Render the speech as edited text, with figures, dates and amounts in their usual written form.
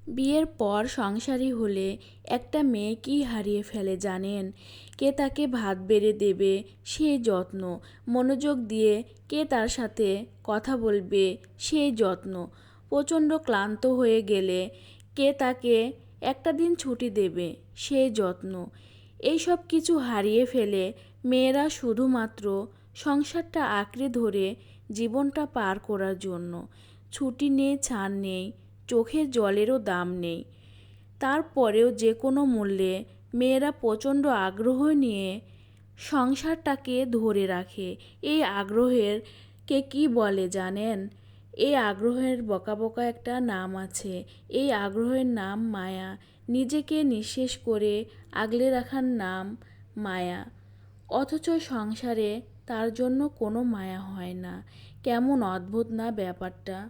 বিয়ের পর সংসারী হলে একটা মেয়ে কি হারিয়ে ফেলে জানেন? কে তাকে ভাত বেড়ে দেবে সেই যত্ন, মনোযোগ দিয়ে কে তার সাথে কথা বলবে সেই যত্ন, প্রচণ্ড ক্লান্ত হয়ে গেলে কে তাকে একটা দিন ছুটি দেবে সেই যত্ন, এই সব কিছু হারিয়ে ফেলে মেয়েরা শুধুমাত্র সংসারটা আঁকড়ে ধরে জীবনটা পার করার জন্য। ছুটি নেই, ছাড় নেই, চোখের জলেরও দাম নেই। তারপরেও যে কোনো মূল্যে মেয়েরা প্রচণ্ড আগ্রহ নিয়ে সংসারটাকে ধরে রাখে। এই আগ্রহের কে কী বলে জানেন? এই আগ্রহের বকা বকা একটা নাম আছে। এই আগ্রহের নাম মায়া। নিজেকে নিঃশেষ করে আগলে রাখার নাম মায়া। অথচ সংসারে তার জন্য কোনো মায়া হয় না। কেমন অদ্ভুত না ব্যাপারটা?